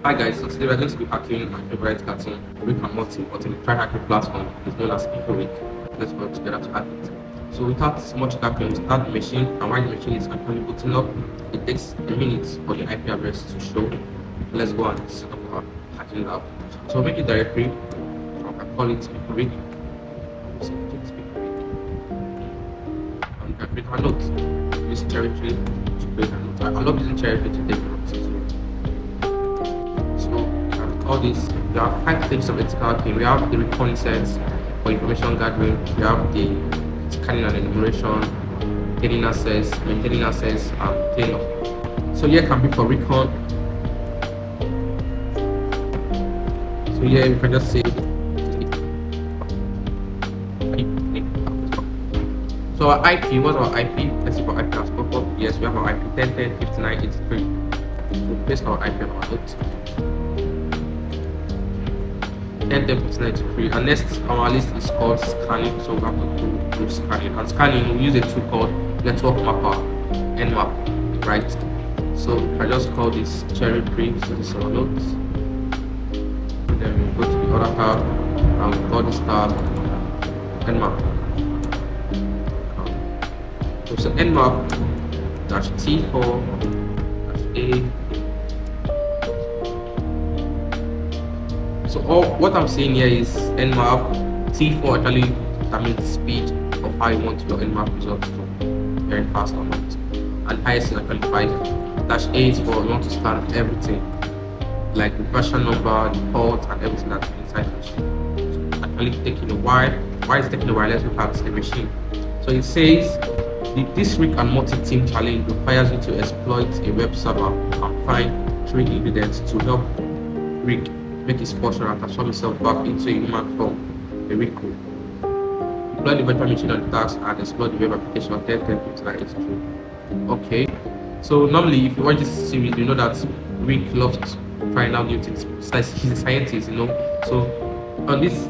Hi guys, so today we're going to be hacking my favorite cartoon, Rick and Morty, but in the TryHackMe platform. It's known as Pickle. Let's work together to hack it. So without much tapping, we start the machine, and while the machine is actually booting up, it takes a minute for the IP address to show. Let's go and set up our hacking lab. So make a directory, I call it Pickle. So take this Pickle, and I create a note. Use territory to create a note. I love using territory to take notes. All this, we have 5 stages of ethical hacking. We have the reconnaissance for information gathering, we have the scanning and enumeration, getting access, maintaining access, and cleanup. So here can be for recon. So here we can just say, so our IP, what's our IP? Let's see for IP has popped up. Yes, we have our IP 10.10.59.83. So paste our IP on our note. 10.10.93. And next on our list is called scanning. So we have to do scanning. And scanning, we use a tool called network mapper, nmap, right? So I just call this cherry tree. So this is our notes. And then we go to the other tab and we call this tab nmap. So nmap -t4 -a. So what I'm saying here is nmap T4 actually determines the speed of how you want your nmap results to very fast or not. And highest is actually 5. -a is for you want to scan everything, like the version number, the port, and everything that's inside the machine. So it's actually taking a while. Why is it taking a while? Let's look at the machine. So it says this Rick and Morty team challenge requires you to exploit a web server and find 3 ingredients to help Rick make his posture and transform himself back into a human form, a Rico. Deploy the virtual machine on the task and explore the web application on 10.10.59.83. Okay, so normally if you watch this series, you know that Rick loves trying out new things. He's a scientist, you know. So on this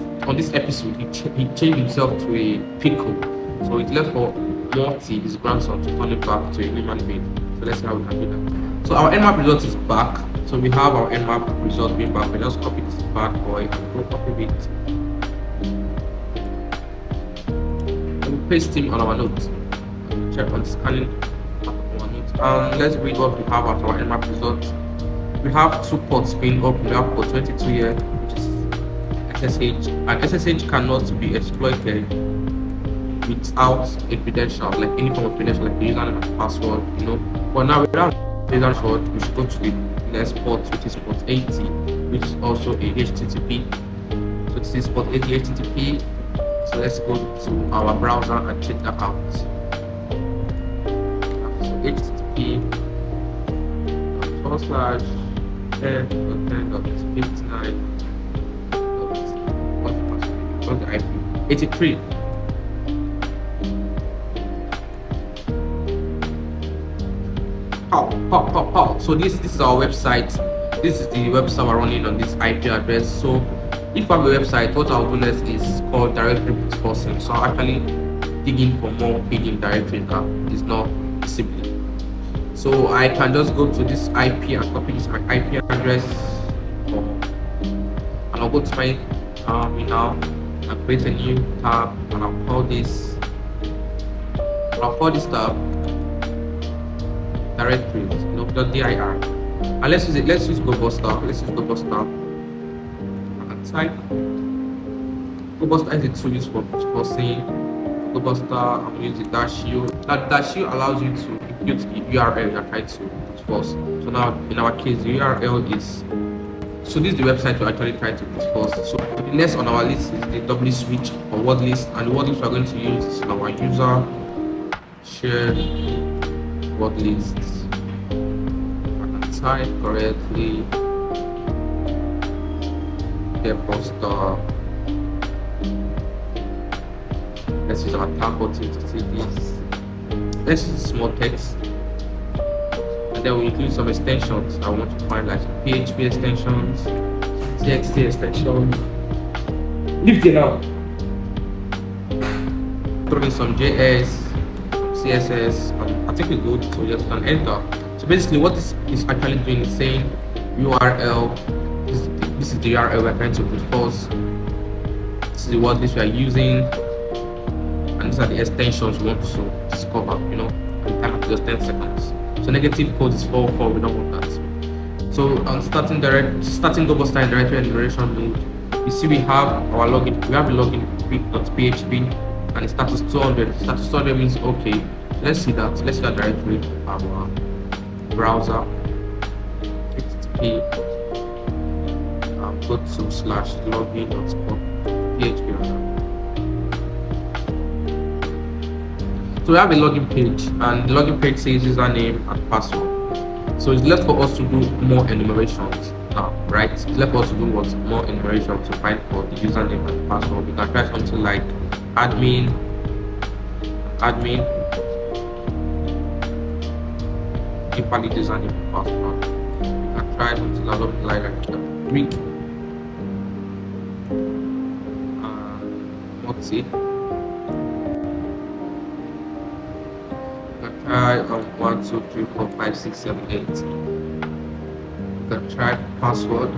episode, he changed himself to a pickle. So it's left for Morty, his grandson, to turn it back to a human being. So let's see how we can do that. So our nmap result is back. So we have our nmap result being back. We just copy this bad boy and go copy it. And we paste him on our notes. Check on scanning on our notes. And let's read what we have at our nmap result. We have 2 ports being up. We have port 22 here, which is SSH. And SSH cannot be exploited without a credential, like any form of credential, like the username and password, you know. But now without password, we should go to the next port, which is port 80, which is also a HTTP. So this is port 80 HTTP. So let's go to our browser and check that out. So HTTP /10.10.59. What's the IP? 83. Pow. So this is our website. This is the web server running on this IP address. So if I have a website, what I'll do next is called directory brute forcing. So I'll actually dig in for more hidden directory that is not visible. So I can just go to this IP and copy this my IP address, and I'll go to my now and create a new tab, and I'll call this tab directories, you know, .dir. And let's use GoBuster. And type GoBuster is a tool used for forcing. GoBuster, I'm use the -u. That -u allows you to impute the URL you're trying to force. So now in our case the URL is, so this is the website we're actually trying to force. So the next on our list is the W switch or word list, and the word list we're going to use is our user share word lists. Type correctly the poster. Let's use our tab button to see this. Let's use small text, and then we include some extensions I want to find, like PHP extensions, TXT extensions. Lift it out. Throw in some JS, CSS, and I think it's good. So just can enter. So basically what this is actually doing is saying URL. This is the URL we're trying to enforce. This is the word list we are using, and these are the extensions we want to discover. And the time is just 10 seconds. So negative code is 404. We don't want that. So on starting double sign directory enumeration mode, you see we have our login. We have a login pick.php and the status 200. Status 200 means okay. Let's see that. Let's see that directory. Our browser. http go to /login.php. So we have a login page, and the login page says username and password. So it's left for us to do more enumerations now, right? It's left for us to do what? More enumerations to find for the username and password. We can try something like admin, invalid username and password. We can try something along the line like Greek. What's it? Try 1 2 3 4 5 6 7 8. You can try password.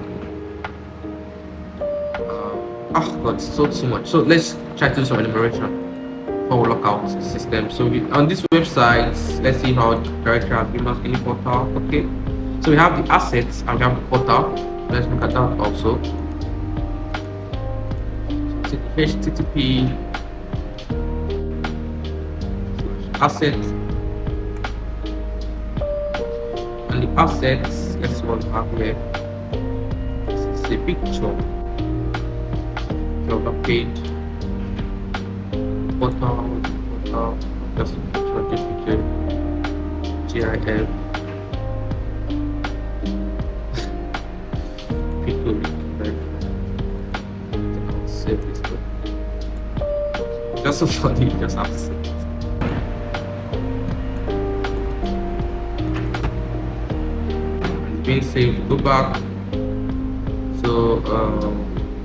God, so too much. So let's try to do some enumeration before we lock out the system. So on this website, let's see how directory has given us any portal. Okay, so we have the assets and we have the portal. Let's look at that also. So HTTP assets. And the assets, let's see what we have here. This is a picture of the page. Portal, just a picture, GIF. Pickle, save this one. That's so funny, you just have to save it. Being saved, go back. So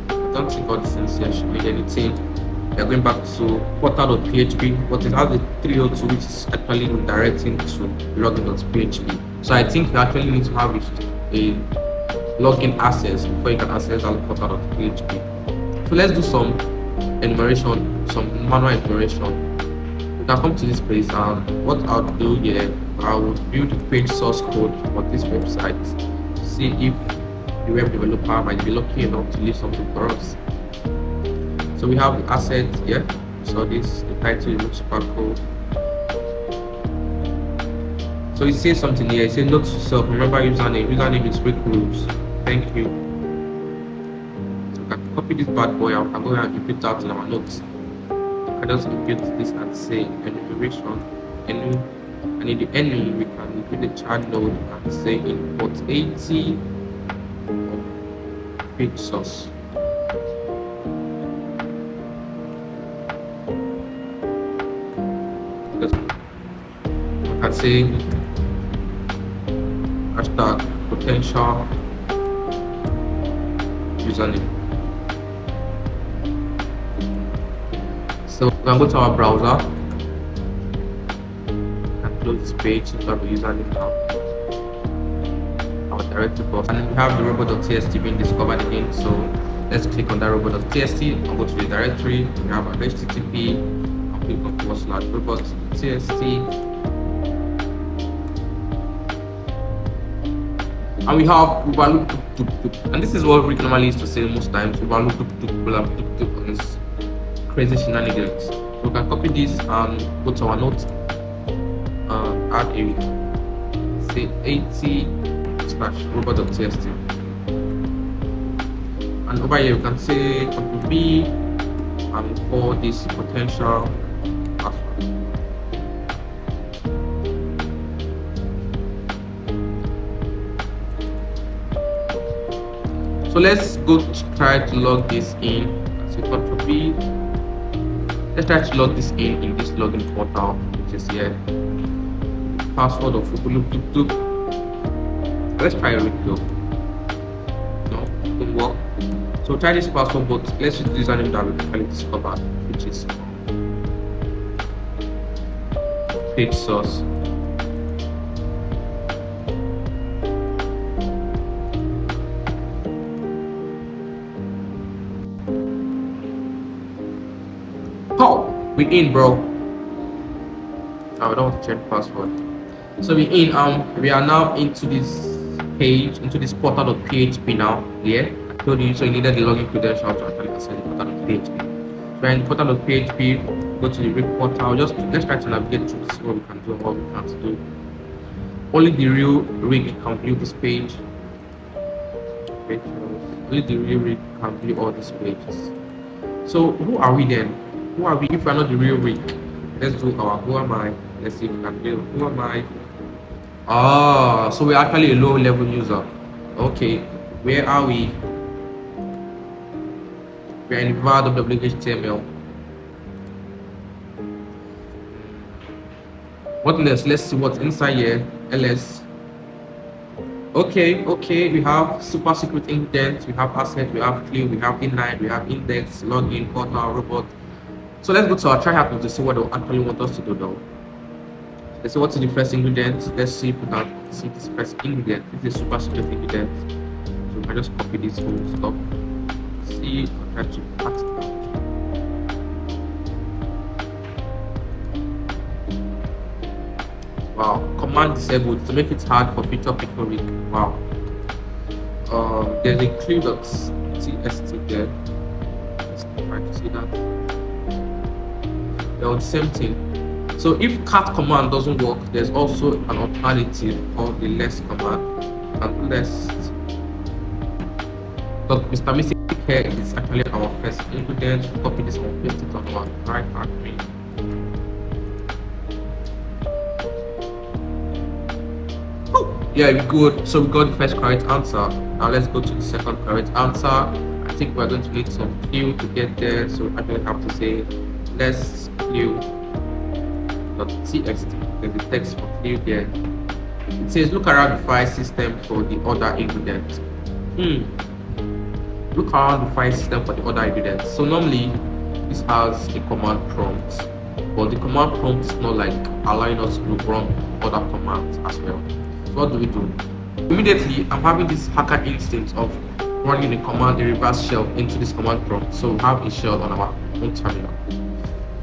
I don't think all this things here should be anything. We're going back to portal.php, but it has the 302 which is actually redirecting to login.php. So I think you actually need to have a login access before you can access that portal.php. So let's do some enumeration, some manual enumeration. You can come to this place, and what I'll do here, I will build the page source code for this website to see if the web developer might be lucky enough to leave something for us. So we have the asset here. So this, the title looks super cool. So it says something here. It says note to self. Remember username. Username is Rick Rules. Thank you. So I can copy this bad boy. I can go ahead and impute that in our notes. I just impute this and say enumeration. And in the ending, we can include the child node and say import 80 of page source. I can say hashtag potential username. So we can go to our browser and close this page if we have a username now. Our directory box, and we have the robot.txt being discovered again. So let's click on that robot.txt and go to the directory. We have our HTTP. Click on /robot.txt, and we have overlook and this is what Rick normally used to say most times. Overlook and it's crazy shenanigans. So we can copy this and go to our note and add a say 80/robot.txt, and over here we can say copy B and for this potential password. So let's go to try to log this in. So Ctrl B. Let's try to log this in this login portal, which is here. Password of Pickle. Let's try it. No, it didn't work. So try this password, but let's use the username that we actually discovered, which is page source. We in, bro. I don't want to change password. So we in. We are now into this page, into this portal.php now. Yeah, I told you. So you needed the login credentials to actually access the portal.php. So we're in portal.php. Go to the rig portal. Just let's try to navigate through to see what we can do and what we can't do. Only the real rig can view this page. Only the real rig can view all these pages. So who are we then? Who are we if we're not the real rig? Let's do our who am I? Let's see if we can do who am I? Ah, so we're actually a low level user. Okay, where are we? We're in var whtml. What next? Let's see what's inside here. ls. Okay, we have super secret indent, we have asset, we have clue, we have inline, we have index, login, portal, robot. So let's go to our TryHackMe to see what they actually want us to do though. Let's see what's the first ingredient. Let's see if we can see this first ingredient. This is super secret ingredient. So we can just copy this whole stuff. See, I'll try to cut it out. Wow, command disabled to make it hard for future people read. Wow. There's a clue.txt there. Let's try to see that. They're the same thing. So if cat command doesn't work, there's also an alternative called the less command. And less. But Mr. Missing here is actually our first ingredient. We'll copy this and paste it on our TryHackMe. Yeah, we good. So we got the first correct answer. Now let's go to the second correct answer. I think we're going to need some clue to get there. So we actually have to say less clue.txt. There's the text for clue there. It says look around the file system for the other ingredient. Look around the file system for the other ingredients. So normally this has a command prompt, but the command prompt is not like allowing us to run other commands as well. So what do we do? Immediately, I'm having this hacker instinct of running a command, a reverse shell into this command prompt. So we have a shell on our own terminal.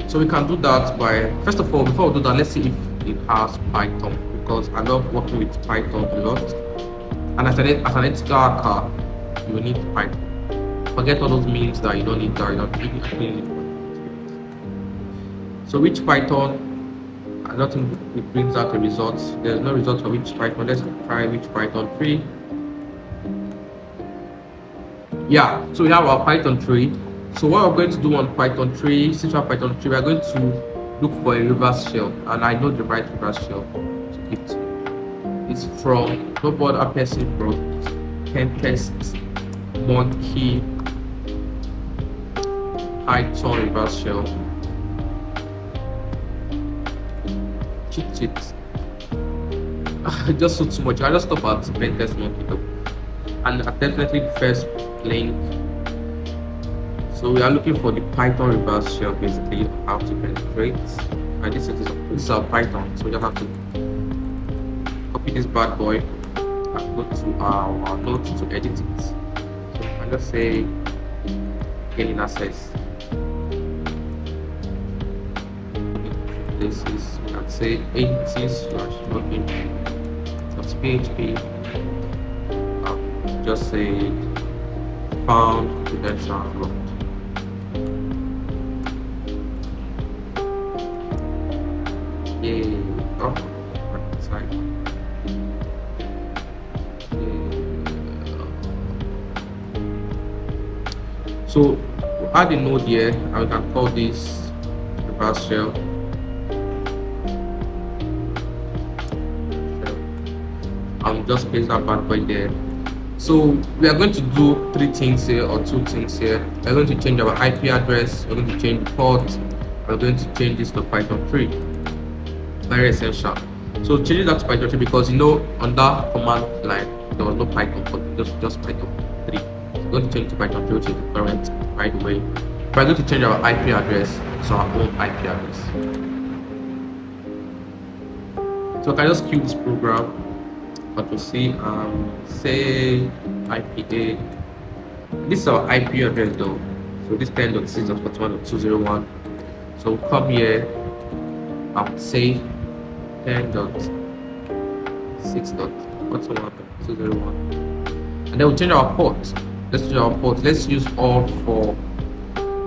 So we can do that by, first of all, before we do that, let's see if it has Python, because I love working with Python a lot. And as an ethical hacker, you will need Python. Forget all those means that you don't need that, you don't actually need Python. So which Python? I don't think it brings out a result. There's no result for which Python. Let's try which Python 3. Yeah, so we have our Python 3. So what we're going to do on Python 3, since we have Python 3, we're going to look for a reverse shell. And I know the right reverse shell to give to you. It's from nobody a person product, Tempest Monkey Python reverse shell. Cheat. Just so too much. I just stop at Pentest Monkey though. And definitely the first link. So we are looking for the Python reverse shell, basically how to penetrate. And this is our Python. So we just have to copy this bad boy and go to our notes to edit it. So I'll just say gaining access. This is, we can say 80/login.php. Just say found credential locked. Yay! Oh, right side. So add a node here, and we can call this reverse shell. And just paste that bad boy there. So we are going to do 3 things here or 2 things here. We're going to change our IP address, we're going to change the port, we're going to change this to Python 3. Very essential. So changing that to Python 3 because you know on that command line there was no Python, but just Python 3. So we're going to change to Python 3, which is the current right away. We're going to change our IP address to our own IP address. So I can just queue this program. But we see say IPA. This is our IP address though. So this 10.6.41.201. So we'll come here, I would say 10.6 dot what's the one 201, and then we'll change our port. Let's change our port. Let's use all for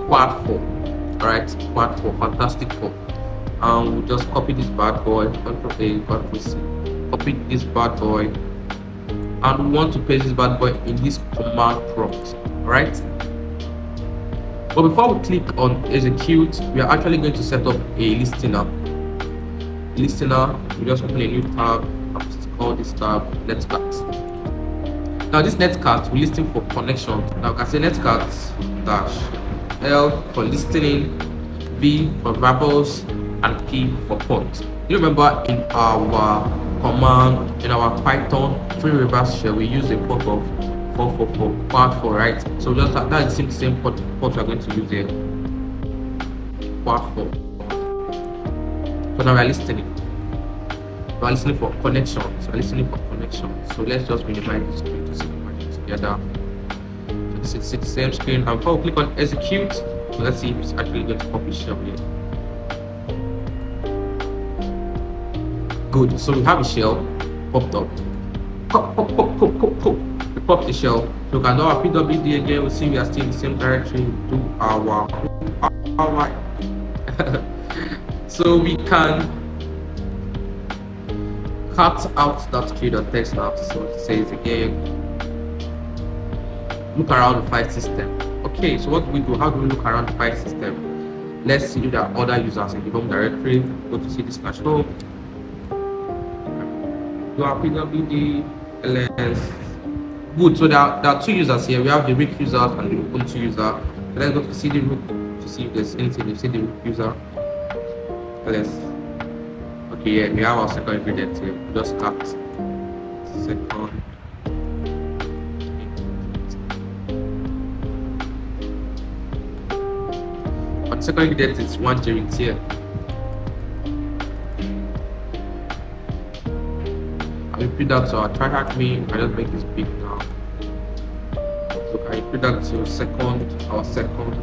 quad 4. All right, quad 4, fantastic 4. We'll just copy this bad boy, Ctrl A, Ctrl C, copy this bad boy, and we want to paste this bad boy in this command prompt. All right, but before we click on execute, we are actually going to set up a listener. We just open a new tab. I'll call this tab netcat. Now this netcat will listen for connections. Now I can say netcat dash L for listening, V for variables, and P for port. You remember in our command, in our Python free reverse shell, we use a port of 444 quad 4, right? So just that is the same port we're going to use here, quad 4. So now we're listening. We're listening for connections. So let's just minimize the screen to see the magic together. So this is the same screen. And before we click on execute, so let's see if it's actually going to publish shell here. Good. So we have a shell popped up. Pop. We pop the shell. So we can do our pwd again. We'll see we are still in the same directory. Do our so we can cut out that tree.txt now. So it says again, look around the file system. Okay, so what do we do? How do we look around the file system? Let's see if there are other users in the home directory. Go to cd/home. Do our pwd ls. Good. So there are two users here. We have the root user and the Ubuntu user. So let's go to cd root to see if there's anything. You see the root user ls. Okay, yeah, we have our second ingredient here. We just cut second. But the second ingredient is 1 Jerrit here. I repeat that to our TryHackMe. I just make this big now. So I repeat that to our second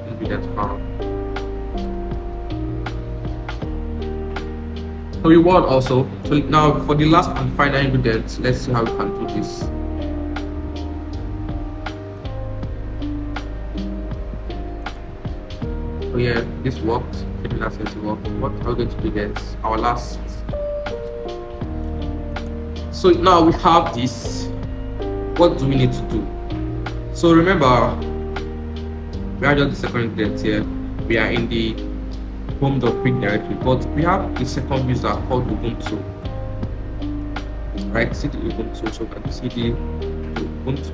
ingredient found. So we want also. So now for the last and final ingredient, let's see how we can do this. So yeah, this worked. That says it worked. What are we going to do next? Our last. So now we have this. What do we need to do? So remember, we are just the second ingredient here. We are in the home.pick directory, but we have a second user called Ubuntu. Right, cd Ubuntu. So can cd Ubuntu.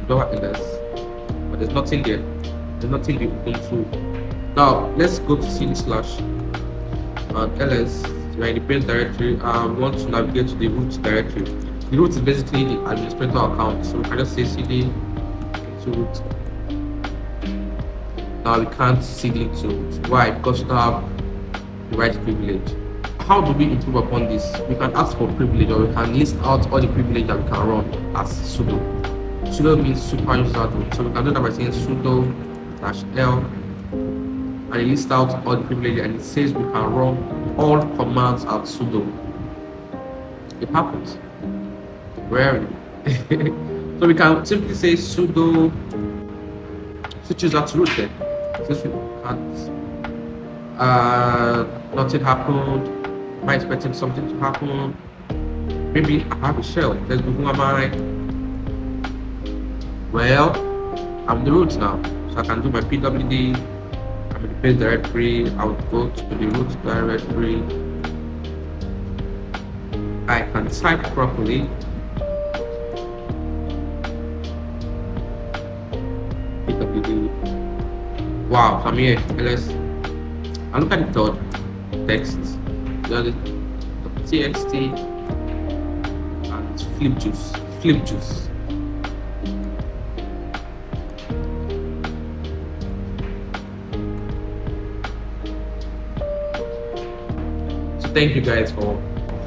$ls, but there's nothing there. There's nothing in Ubuntu. Now let's go to cd/ ls. We're in the base directory. We want to navigate to the root directory. The root is basically the administrator account. So we can just say cd into root. Now we can't see link to root. Why? Because we don't have the right privilege. How do we improve upon this? We can ask for privilege, or we can list out all the privilege that we can run as sudo. Sudo means super user root. So we can do that by saying sudo -l, and it lists out all the privilege, and it says we can run all commands at sudo. It happens rarely. So we can simply say sudo switch user to root then. Since we can't, nothing happened. Am I expecting something to happen? Maybe I have a shell. Let's go. Who am I? Well, I'm the root now, so I can do my pwd. I'm in the base directory. I would go to the root directory. I can type properly. pwd. Wow, come here. Let's. And look at the third text. The txt and flip juice. So thank you guys for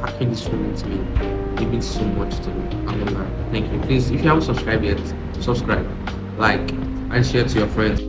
hacking this room with me. It means so much to me. I'm gonna lie. Thank you. Please, if you haven't subscribed yet, subscribe, like, and share to your friends.